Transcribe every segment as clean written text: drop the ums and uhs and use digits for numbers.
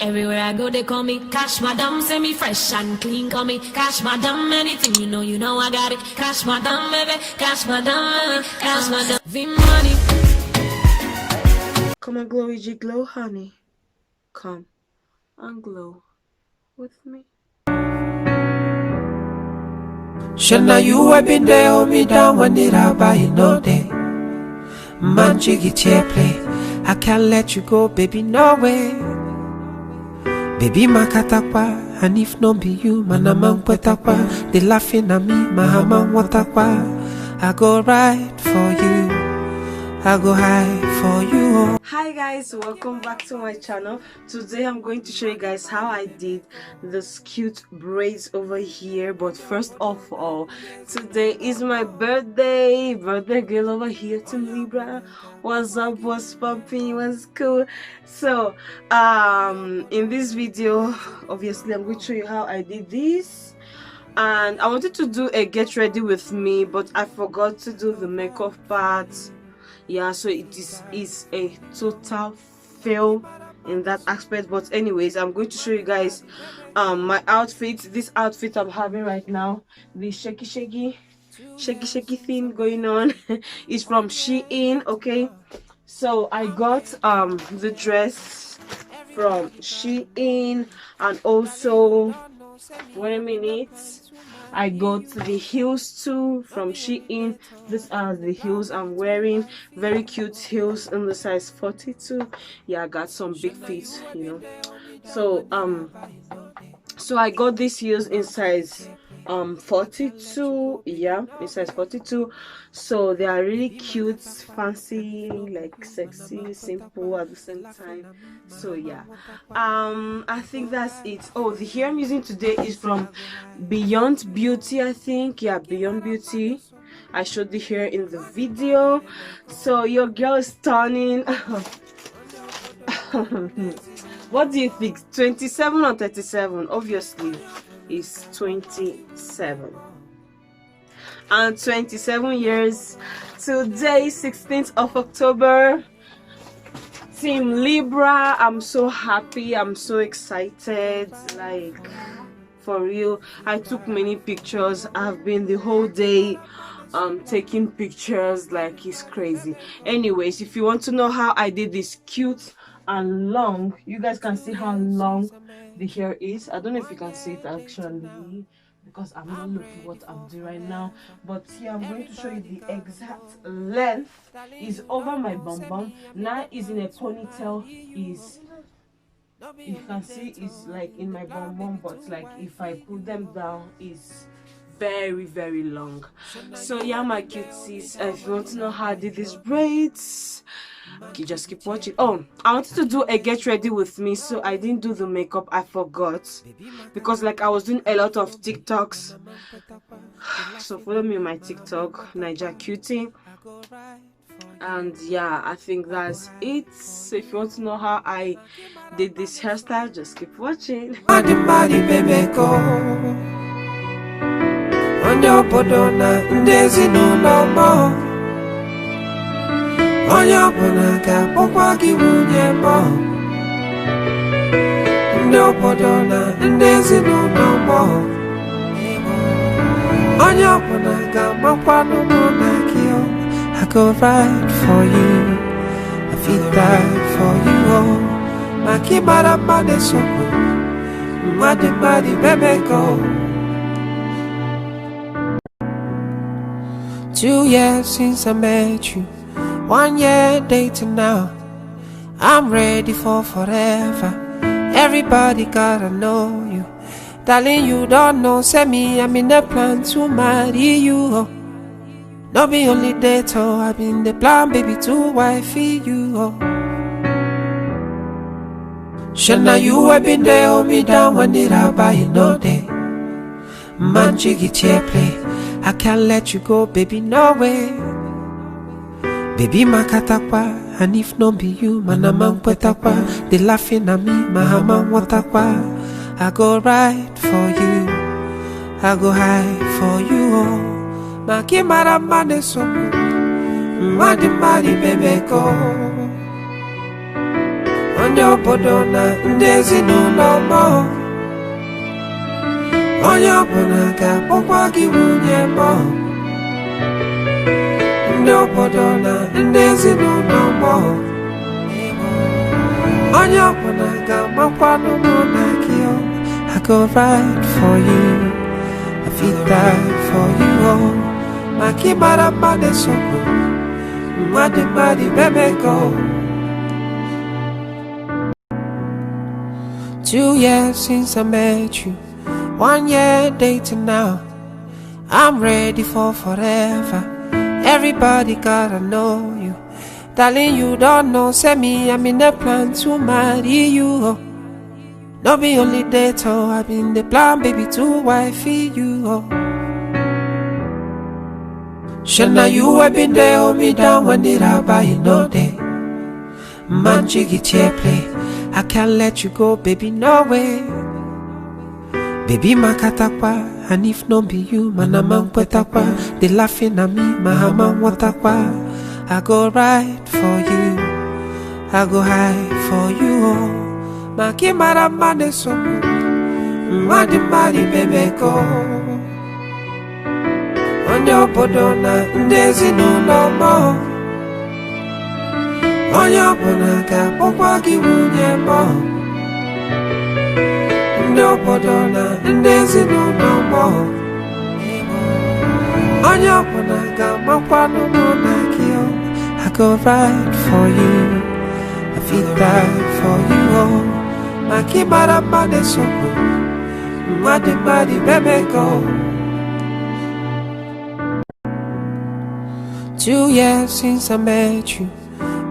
Everywhere I go, they call me Cash Madam. Say me fresh and clean, call me Cash Madam. Anything you know I got it. Cash Madam, baby, Cash Madam, Cash Madam. V-Money. Come and glow with your glow, honey. Come and glow with me. Shana, you have been there, hold me down when did I buy you no day? Man, jiggy chair play. I can't let you go, baby, no way. Baby, makatakwa, and if no be you, manamang petakwa. They laughing at me, mahamang watakwa. I go right for you, I go high for you. Hi guys, welcome back to my channel. Today I'm going to show you guys how I did this cute braids over here. But first of all, today is my birthday girl over here to Libra. What's up, what's popping, what's cool? So in this video, obviously I'm going to show you how I did this. And I wanted to do a get ready with me, but I forgot to do the makeup part. Yeah, so it is a total fail in that aspect. But anyways, I'm going to show you guys my outfit. This outfit I'm having right now, the shaky thing going on is from Shein. Okay, so I got the dress from Shein, and also wait a minute, I got the heels too from Shein. These are the heels I'm wearing. Very cute heels in the size 42. Yeah, I got some big feet, you know. So I got these heels in size 42. Yeah, in size 42. So they are really cute, fancy, like sexy, simple at the same time. So yeah, I think that's it. Oh, the hair I'm using today is from Beyond Beauty, I think. Yeah, Beyond Beauty. I showed the hair in the video. So your girl is stunning. What do you think? 27 or 37? Obviously it's 27. And 27 years today, 16th of October. Team Libra. I'm so happy, I'm so excited, like for real. I took many pictures. I've been the whole day taking pictures, like it's crazy. Anyways, if you want to know how I did this cute and long, you guys can see how long the hair is. I don't know if you can see it actually because I'm not looking what I'm doing right now, but here I'm going to show you the exact length. Is over my bum bum now, is in a ponytail. Is, you can see, is like in my bum bum, but like if I put them down is very long. So yeah, my cuties, if you want to know how I did these braids, okay, just keep watching. Oh, I wanted to do a get ready with me, so I didn't do the makeup. I forgot because like I was doing a lot of TikToks. So follow me on my TikTok, Niger Cutie. And yeah, I think that's it. So if you want to know how I did this hairstyle, just keep watching. Onyo podona ndezi no mo. Onyo bonaka pokwa kiwunye mo. Onyo podona ndezi no mo. Onyo bonaka mokwa no nakio. I go right for you, I feel die for you. Oh, makibara mane soko, madi baby go. 2 years since I met you, 1 year dating now. I'm ready for forever. Everybody gotta know you. Darling, you don't know, say me, I'm in the plan to marry you. Oh. Not be only date, oh, I've been the plan, baby, to wifey you. Oh. Shana, you have been there, hold me down when did I buy you no day? Man, jiggy chair play. I can't let you go, baby, no way. Baby, makatakwa, and if no be you, manamang petakwa. They laughing at me, mahamang watakwa. I go right for you, I go high for you. Oh. Makimara mane so, madi baby go. Onyo bodona ndezi no more. Onyo bonaka pokwa kiwunye mo. Onyo bodona ndezi no more. Onyo bonaka makwano monakio. I go right for you. I feel die for you all. Makimara mane soko. Madi baby go. 2 years since I met you, 1 year dating now. I'm ready for forever. Everybody gotta know you. Darling, you don't know, say me, I'm in the plan to marry you. Oh. No be only date, oh, I've been the plan, baby, to wifey you. Oh. Shana, you have been there, hold me down when did I buy you no day. Man, jiggy chair play. I can't let you go, baby, no way. Baby, makatakwa, and if no be you, manamang kwetakwa. They laughing at me, mahamang watakwa. I go right for you, I go high for you, oh. Makimara mane so, madi baby go. Onyo bodona ndezi no more. Onyo bonaka pokwa kiwunye mo. Onyo bodona ndezi no more. Onyo bonaka makwano monakio. I go right for you. I feel die for you all. Makimara mane soko. Madi baby go. 2 years since I met you,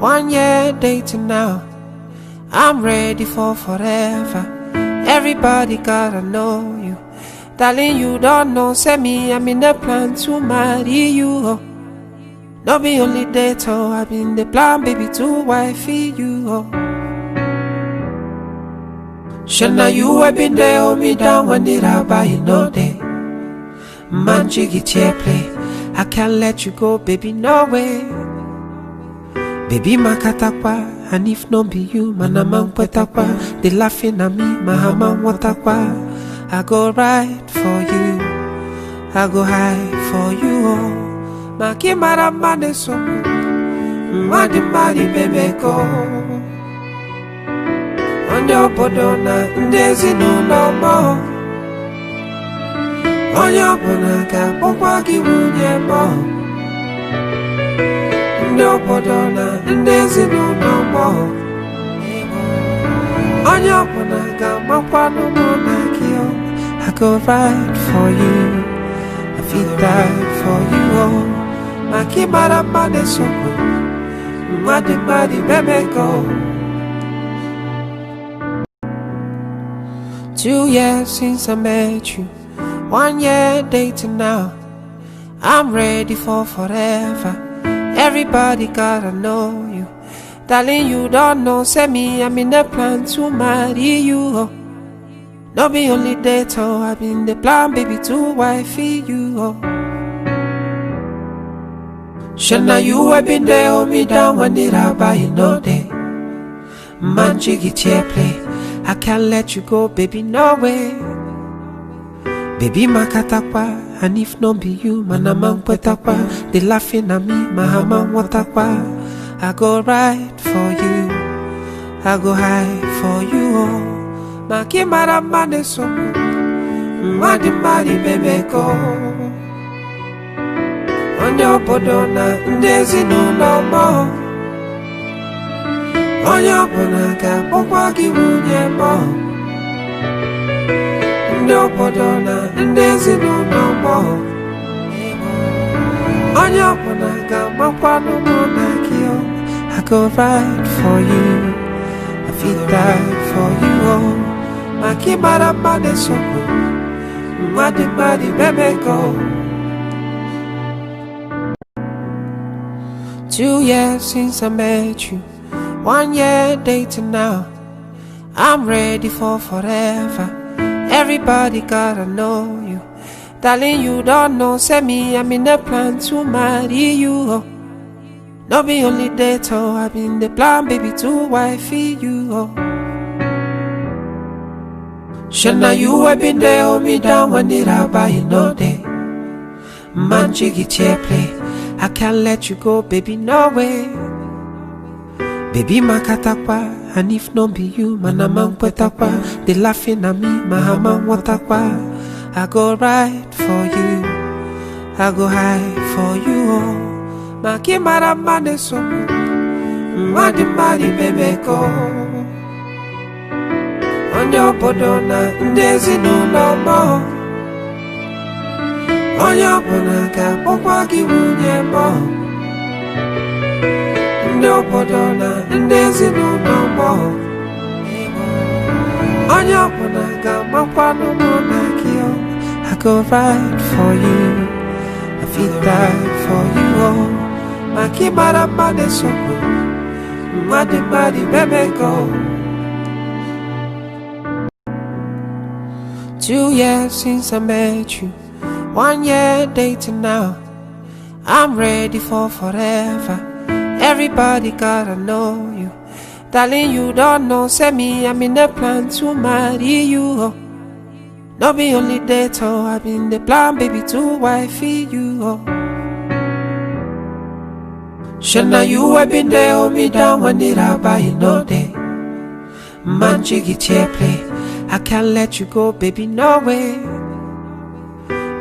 1 year dating now. I'm ready for forever. Everybody gotta know you. Darling, you don't know, say me, I'm in the plan to marry you. Oh. No be only date, oh, I've been the plan, baby, to wifey you. Oh. Shana, you have been there, hold me down when did I buy you no day. Man, jiggy chair play. I can't let you go, baby, no way. Baby, makatakwa, and if no be you, manamang kwetakwa. They laughing at me, mahamang watakwa. I go right for you, I go high for you, oh. Makimara mane so, madi baby go. Onyo bodona ndezi no more. Onyo bonaka pokwa kiwunye mo. Onyo bodona ndezi no more. Onyo bonaka makwano monakio. I go right for you. I feel die for you all. Makimara mane soko. Madi baby go. 2 years since I met you, 1 year dating now. I'm ready for forever. Everybody gotta know you. Darling, you don't know, say me, I'm in the plan to marry you. Oh. No be only date, oh, I've been the plan, baby, to wifey you. Oh. Shana, you have been there, hold me down when did I buy you no day. Man, jiggy chair play. I can't let you go, baby, no way. Baby, makatakwa, and if no be you, manamang kwetakwa. They laughing at me, mahamang watakwa. I go right for you, I go high for you, oh. Makimara mane so, madi baby go. Onyo bodona ndezi no more. Onyo bonaka pokwa kiwunye mo. Onyo bodona ndezi no more. Onyo bonaka makwano monakio. I go right for you. I feel die for you all. Makimara mane soko. Madi baby go. 2 years since I met you, 1 year dating now. I'm ready for forever. Everybody gotta know you. Darling, you don't know, say me, I'm in the plan to marry you. Oh. No be only date, oh, I been the plan, baby, to wifey you, oh. Shana, you have been there, hold me down when it I buy you no day. Man, jiggy chair play. I can't let you go, baby, no way. Baby, makatakwa, and if no be you, man, I'm petakwa. They laughing at me, mahama watakwa. I go right for you, I go high for you, oh. Maki maramane so, madi baby go. Onyo bodona, ndezi no more. Onyo bonaka, pokwa kiwunye mo. Onyo bodona, ndezi no more. Onyo bonaka, mokwa no monakio. I go right for you, I feel die for you, oh. Maki maramane so, madi baby go. 2 years since I met you, 1 year dating now. I'm ready for forever. Everybody gotta know you. Darling, you don't know, say me, I'm in the plan to marry you, oh. No be only date, oh, I been the plan, baby, to wifey you, oh. Shana, you have been there, hold me down when it I buy you no day. Man, jiggy chair play. I can't let you go, baby, no way.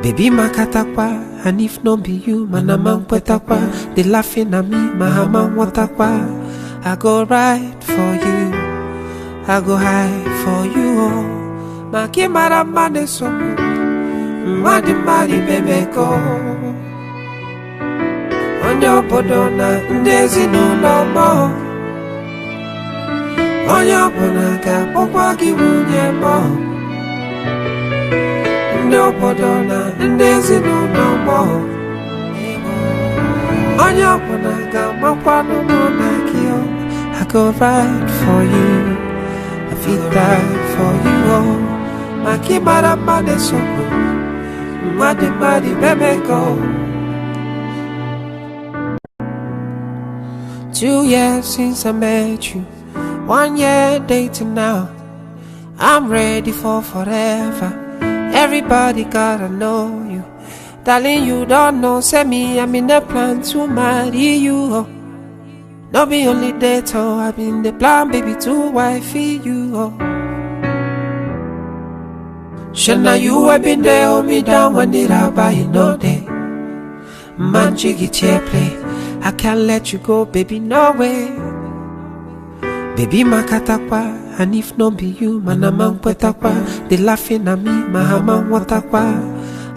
Baby, makatakwa, and if no be you, man, I'm petakwa. They laughing at me, mahama watakwa. I go right for you, I go high for you, oh. Maki maramane so, madi baby go. Onyo bodona, ndezi no more. Onyo bonaka, pokwa kiwunye mo. Onyo bodona, ndezi no more. Onyo bonaka, mokwa no monakio. I go right for you, I feel die for you, oh. Maki maramane so, madi baby go. 2 years since I met you, 1 year dating now. I'm ready for forever. Everybody gotta know you. Darling, you don't know, say me, I'm in the plan to marry you, oh. No be only date, oh, I been the plan, baby, to wifey you, oh. Shana, you have been there, hold me down when it I buy you no day. Man, jiggy chair play. I can't let you go, baby, no way. Baby, makatakwa, and if no be you, man, I'm petakwa. They laughing at me, mahama watakwa.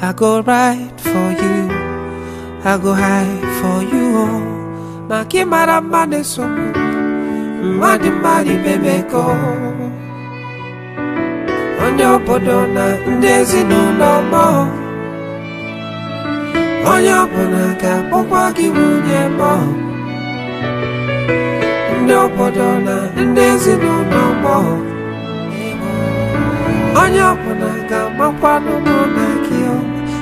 I go right for you, I go high for you, oh. Maki maramane so, madi baby go. Onyo bodona, ndezi no more. Onyo bonaka, pokwa kiwunye mo. Onyo bodona, ndezi no more. Onyo bonaka, mokwa no monakio.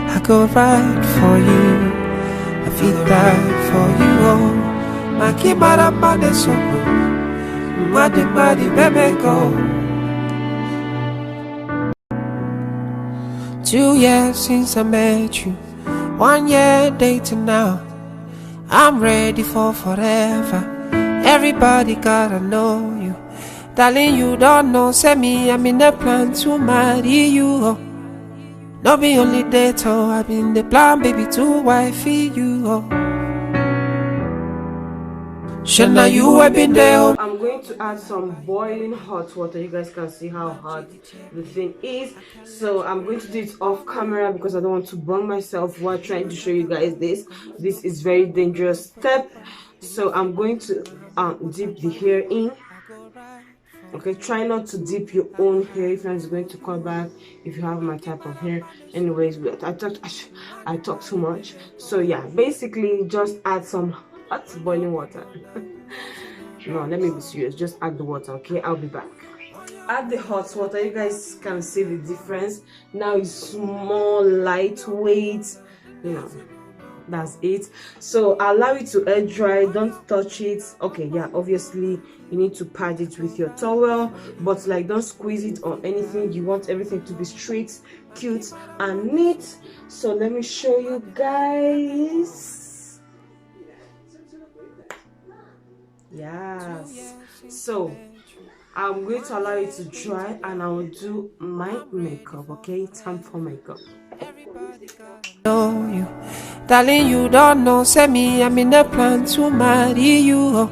I go right for you, I feel die for you, oh. Maki maramane so, madi baby go. 2 years since I met you, 1 year dating now. I'm ready for forever. Everybody gotta know you. Darling, you don't know, say me, I'm in the plan to marry you, oh. No be only date, oh, I been the plan, baby, to wifey you, oh. Shana, you have been there, oh. I'm going to add some boiling hot water. You guys can see how hot the thing is. So I'm going to do it off camera because I don't want to burn myself while trying to show you guys this. This is very dangerous step. So I'm going to dip the hair in. Okay, try not to dip your own hair if it's going to come back if you have my type of hair. Anyways, I talk too much. So yeah, basically just add some hot boiling water. No, let me be serious. Just add the water, okay? I'll be back. Add the hot water. You guys can see the difference. Now it's more lightweight, you know. That's it. So allow it to air dry, don't touch it. Okay, yeah, obviously you need to pad it with your towel, but like don't squeeze it or anything. You want everything to be straight, cute and neat. So let me show you guys. Yes, so I'm going to allow it to dry and I will do my makeup. Okay, time for makeup. Know you, darling, you don't know. Say me, I'm in the plan to marry you. Oh.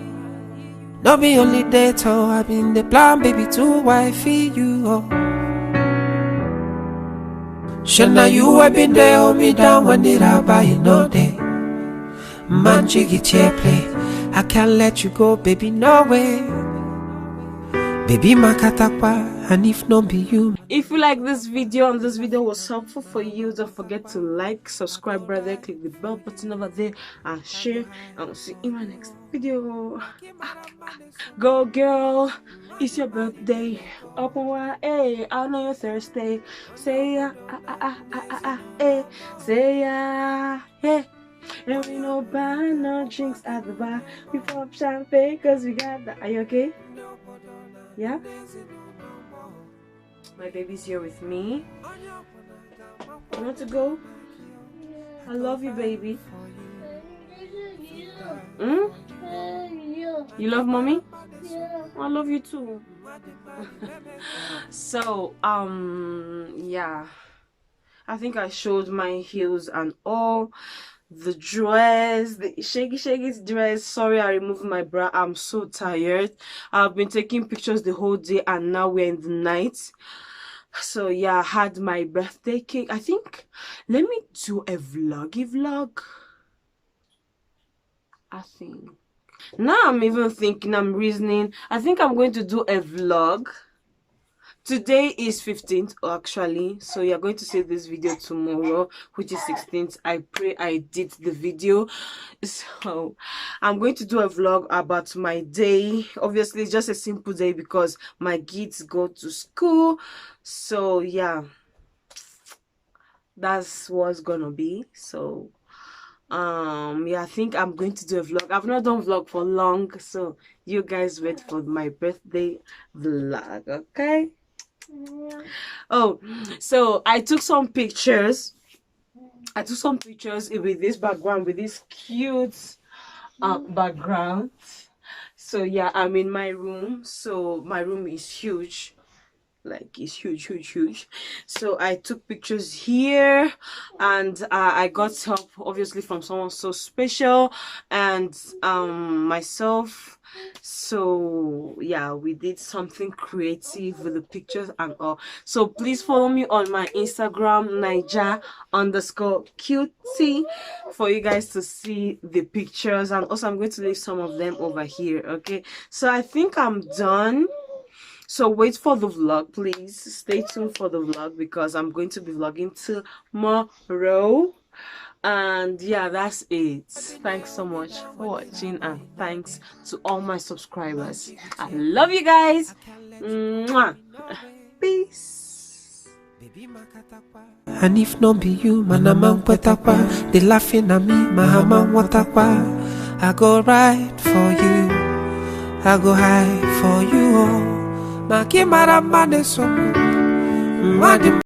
Not be only date, oh, I'm in the plan, baby, to wifey you. Oh. Shana, you have been there, hold me down when did I buy you no day? Man, jiggy chair play. I can't let you go, baby, no way. Baby, makatakwa, and if not be you. If you like this video and this video was helpful for you, don't forget to like, subscribe, brother, click the bell button over there and share. And I'll see you in my next video. Go girl, it's your birthday. Open wide, hey, I know you're thirsty. Say yeah, hey, say yeah, hey. And we no buy no drinks at the bar. We pop champagne cause we got that. Are you okay? Yeah? My baby's here with me. You want to go? I love you, baby. You love mommy? Yeah. I love you too. So, yeah. I think I showed my heels and all. The dress, the shaky dress. Sorry, I removed my bra. I'm so tired. I've been taking pictures the whole day and now we're in the night. So yeah, I had my birthday cake. I think let me do a vlog. I think now I'm even thinking, I'm reasoning. I think I'm going to do a vlog. Today is 15th actually, so you're going to see this video tomorrow, which is 16th. I pray I did the video. So I'm going to do a vlog about my day. Obviously it's just a simple day because my kids go to school. So yeah, that's what's gonna be. So yeah, I think I'm going to do a vlog. I've not done vlog for long, so you guys wait for my birthday vlog, okay? Yeah. Oh, so I took some pictures with this background, with this cute background. So yeah, I'm in my room. So my room is huge, like it's huge. So I took pictures here, and I got help obviously from someone so special and myself. So yeah, we did something creative with the pictures and all. So please follow me on my Instagram, Naija_cutie, for you guys to see the pictures. And also I'm going to leave some of them over here. Okay, so I think I'm done. So wait for the vlog, please. Stay tuned for the vlog because I'm going to be vlogging tomorrow. And yeah, that's it. Thanks so much for watching and thanks to all my subscribers. I love you guys. Mwah. Peace. And if not be you, man, I'm on Petakwa. They laughing at me, Mahama Watakwa. I go right for you, I go high for you. Oh, Maki Maramane so.